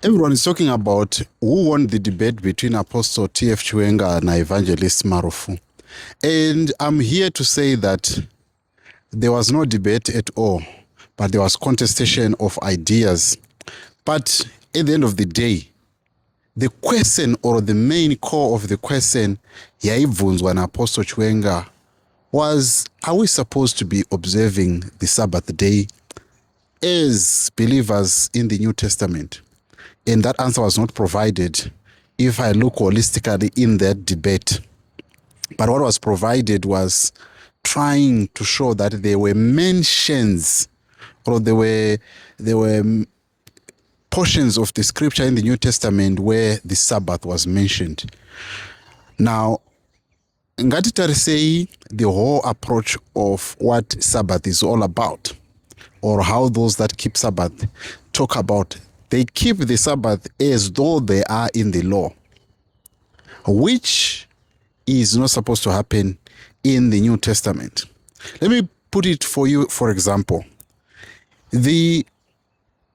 Everyone is talking about who won the debate between Apostle T.F. Chiwenga and Evangelist Marufu. And I'm here to say that there was no debate at all, but there was contestation of ideas. But at the end of the day, the question, or the main core of the question, yaibvunzwa na Apostle Chiwenga, was, are we supposed to be observing the Sabbath day as believers in the New Testament? And that answer was not provided if I look holistically in that debate. But what was provided was trying to show that there were mentions, or there were portions of the scripture in the New Testament where the Sabbath was mentioned. Now, ngatitarisei, the whole approach of what Sabbath is all about, or how those that keep Sabbath talk about, they keep the Sabbath as though they are in the law, which is not supposed to happen in the New Testament. Let me put it for you, for example. The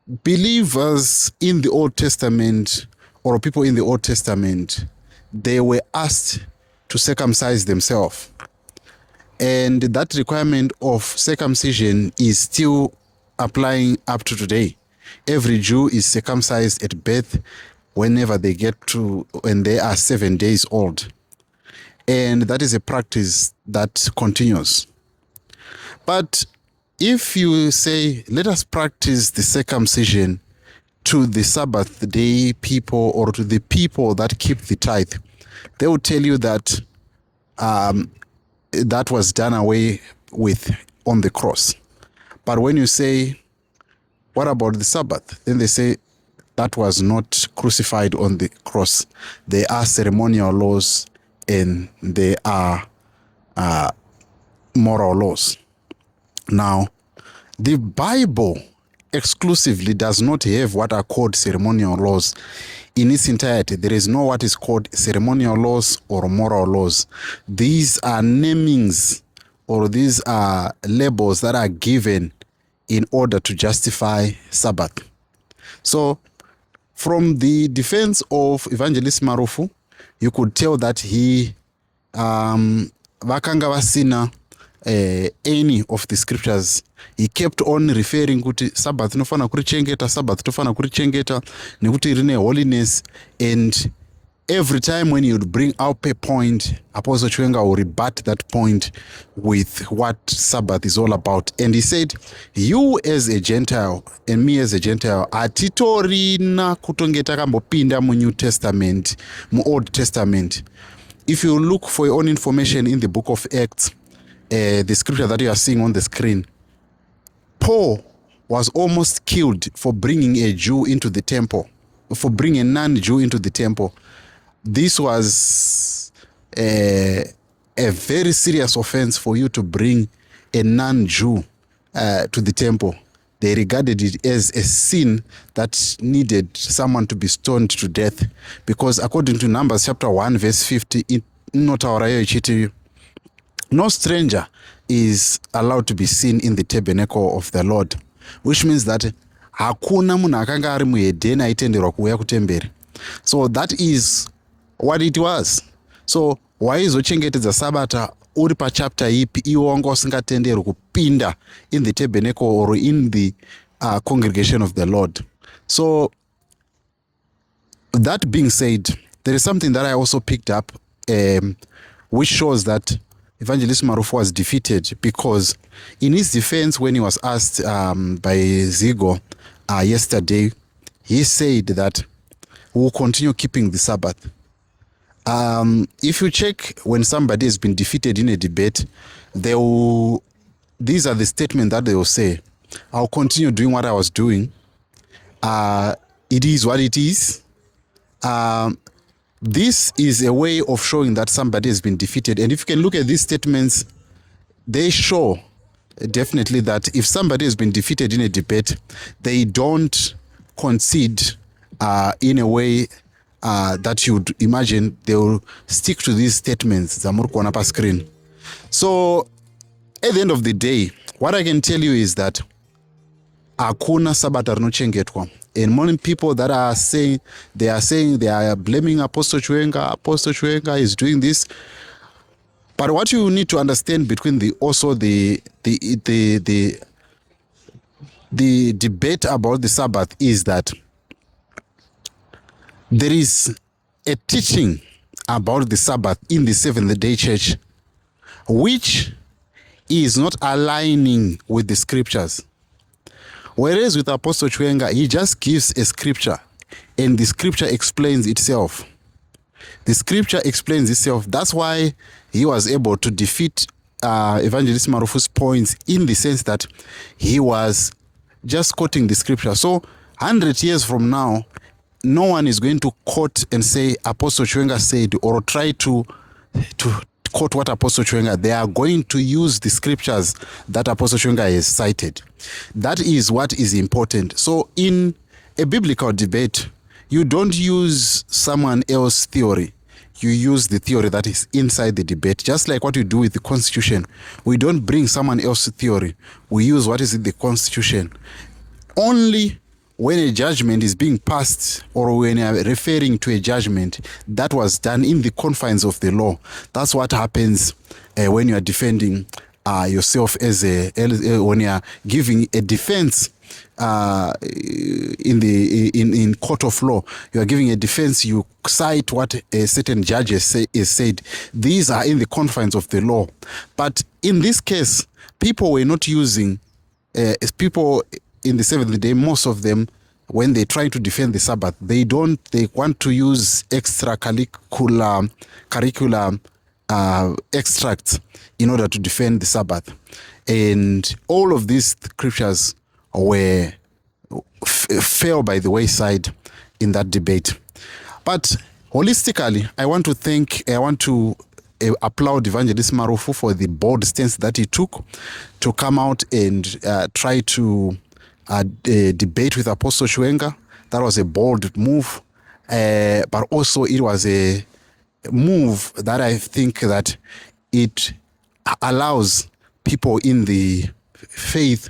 believers in the Old Testament, or people in the Old Testament, they were asked to circumcise themselves. And that requirement of circumcision is still applying up to today. Every Jew is circumcised at birth when they are 7 days old. And that is a practice that continues. But if you say, let us practice the circumcision to the Sabbath day people, or to the people that keep the tithe, they will tell you that that was done away with on the cross. But when you say, what about the Sabbath? Then they say that was not crucified on the cross. There are ceremonial laws and there are moral laws. Now, the Bible exclusively does not have what are called ceremonial laws in its entirety. There is no what is called ceremonial laws or moral laws. These are namings, or these are labels that are given in order to justify Sabbath. So, from the defense of Evangelist Marufu, you could tell that he vakanga vasina any of the scriptures. He kept on referring to Sabbath nofana kurichengeta, Sabbath tofana kurichengeta, nekuti rine holiness. And every time when he would bring up a point, Apostle Chiwenga will rebut that point with what Sabbath is all about. And he said, you as a Gentile and me as a Gentile, atitorina kutongeta kambopinda mu New Testament, mu Old Testament. If you look for your own information in the book of Acts, the scripture that you are seeing on the screen, Paul was almost killed for bringing a Jew into the temple, for bringing a non-Jew into the temple. This was a very serious offense for you to bring a non-Jew to the temple. They regarded it as a sin that needed someone to be stoned to death, because according to Numbers chapter 1 verse 50, no stranger is allowed to be seen in the tabernacle of the Lord, which means that hakuna munhu akanga ari muhedheni aitenderwa kuuya kutemberi. So that is what it was. So waizochengetedza sabata uri pachapter ipi iwo wanga usingatenderwi kupinda in the tabernacle or in the congregation of the Lord. So that being said, there is something that I also picked up which shows that Evangelist Marufu was defeated, because in his defense, when he was asked by Zigo yesterday, he said that we will continue keeping the Sabbath. If you check when somebody has been defeated in a debate, these are the statements that they will say. I'll continue doing what I was doing. It is what it is. This is a way of showing that somebody has been defeated. And if you can look at these statements, they show definitely that if somebody has been defeated in a debate, they don't concede in a way that you'd imagine. They will stick to these statements. Screen. So at the end of the day, what I can tell you is that hakuna sabata rinochengetwa. And many people that are saying they are blaming Apostle Chiwenga is doing this. But what you need to understand between the debate about the Sabbath is that there is a teaching about the Sabbath in the Seventh-day Church which is not aligning with the scriptures. Whereas with Apostle Chiwenga, he just gives a scripture and the scripture explains itself. The scripture explains itself. That's why he was able to defeat Evangelist Marufu's points, in the sense that he was just quoting the scripture. So 100 years from now, no one is going to quote and say Apostle Chiwenga said, or try to quote what Apostle Chiwenga. They are going to use the scriptures that Apostle Chiwenga has cited. That is what is important. So in a biblical debate, you don't use someone else's theory. You use the theory that is inside the debate. Just like what you do with the Constitution. We don't bring someone else's theory. We use what is in the Constitution. Only when a judgment is being passed, or when you are referring to a judgment that was done in the confines of the law, that's what happens when you are defending yourself as when you are giving a defense in court of law. You are giving a defense. You cite what a certain judge has said. These are in the confines of the law. But in this case, people were not using people in the Seventh Day. Most of them, when they try to defend the Sabbath, they want to use extracurricular extracts in order to defend the Sabbath. And all of these scriptures fell by the wayside in that debate. But holistically, I want to applaud Evangelist Marufu for the bold stance that he took to come out and try to debate with Apostle Chiwenga. That was a bold move, but also it was a move that I think that it allows people in the faith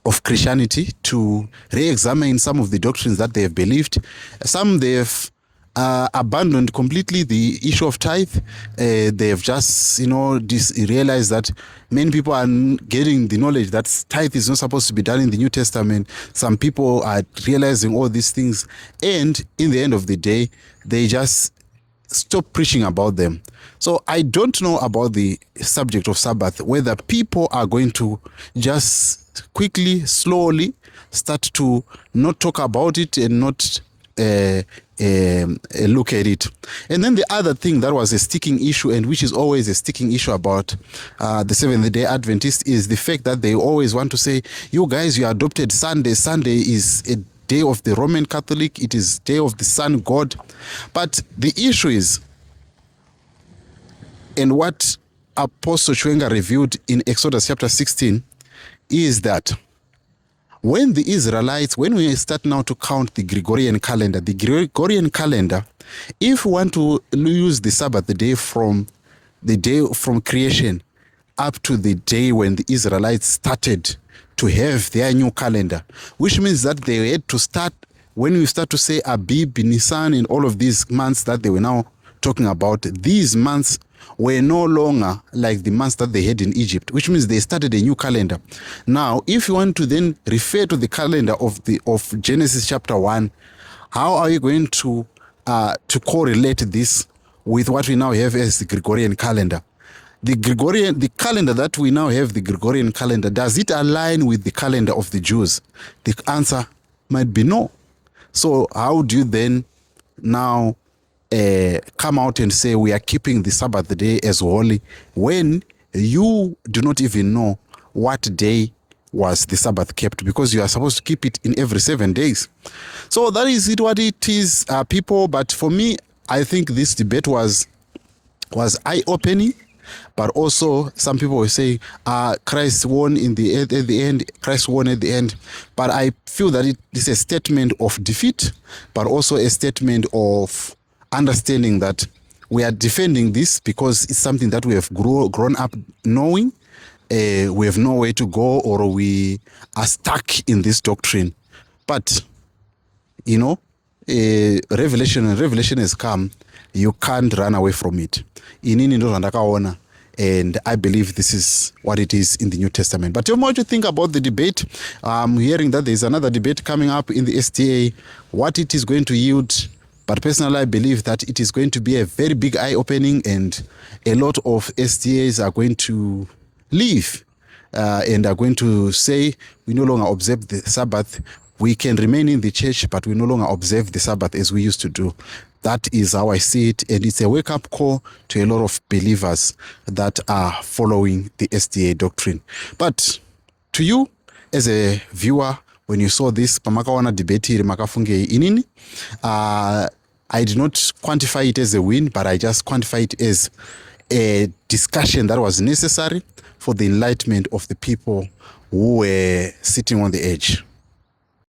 of Christianity to re-examine some of the doctrines that they have believed. Some they have abandoned completely the issue of tithe. They have just, realized that many people are getting the knowledge that tithe is not supposed to be done in the New Testament. Some people are realizing all these things, and in the end of the day, they just stop preaching about them. So I don't know about the subject of Sabbath, whether people are going to just quickly, slowly start to not talk about it and not look at it. And then the other thing that was a sticking issue, and which is always a sticking issue about the Seventh-day Adventists, is the fact that they always want to say, you guys, you adopted Sunday. Sunday is a day of the Roman Catholic. It is day of the sun god. But the issue is, and what Apostle Chiwenga revealed in Exodus chapter 16, is that when the Israelites, when we start now to count the Gregorian calendar, if we want to use the Sabbath, the day from creation up to the day when the Israelites started to have their new calendar, which means that they had to start, when we start to say Abib, Nisan, and all of these months that they were now talking about, these months were no longer like the months that they had in Egypt, which means they started a new calendar. Now, if you want to then refer to the calendar of Genesis chapter 1, how are you going to correlate this with what we now have as the Gregorian calendar? The calendar that we now have, the Gregorian calendar, does it align with the calendar of the Jews? The answer might be no. So how do you then now come out and say we are keeping the Sabbath day as holy when you do not even know what day was the Sabbath kept, because you are supposed to keep it in every 7 days? So that is what it is, people. But for me, I think this debate was eye-opening. But also, some people will say, Christ won at the end. Christ won at the end. But I feel that it is a statement of defeat, but also a statement of understanding that we are defending this because it's something that we have grown up knowing, we have no way to go, or we are stuck in this doctrine. But you know, revelation has come. You can't run away from it. Inini ndo ndakaona, and I believe this is what it is in the New Testament. But what do you think about the debate? I'm hearing that there's another debate coming up in the SDA, what it is going to yield. But personally, I believe that it is going to be a very big eye-opening, and a lot of SDAs are going to leave and are going to say, we no longer observe the Sabbath. We can remain in the church, but we no longer observe the Sabbath as we used to do. That is how I see it, and it's a wake-up call to a lot of believers that are following the SDA doctrine. But to you, as a viewer, when you saw this pamakaona debate iri makafunge inini, I did not quantify it as a win, but I just quantify it as a discussion that was necessary for the enlightenment of the people who were sitting on the edge.